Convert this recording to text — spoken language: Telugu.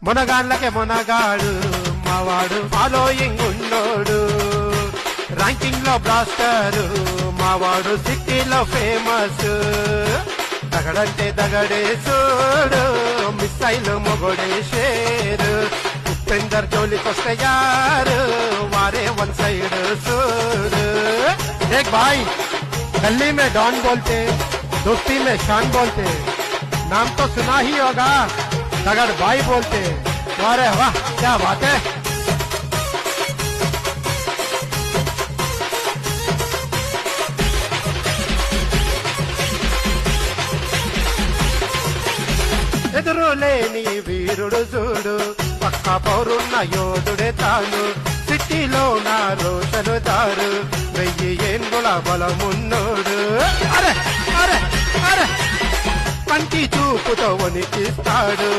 మునగాళ్ళకే మునగాడు మావాడు ఫాలోయింగ్ ఉన్నోడు, ర్యాంకింగ్ లో బ్లాస్టర్ మావాడు సిటీలో ఫేమస్, దగడంటే దగడే చూడు మిస్సైల్ మొగడే షేరు, ఉపేందర్ జోలికొస్తే యారు వారే వన్ సైడ్ చూడు। एक भाई गली में डॉन बोलते, दोस्ती में शान बोलते, नाम तो सुना ही होगा दगड़ भाई बोलते। अरे वाह क्या बात है। ఎదురులేని వీరుడు చూడు పక్క పౌరున్న యోధుడే తాను, సిటీలో నా రోషను దారు 1000 ఏళ్ళ బలమున్నోడు, అరే అరే అరే కంటి చూపుతో వణికిస్తాడు।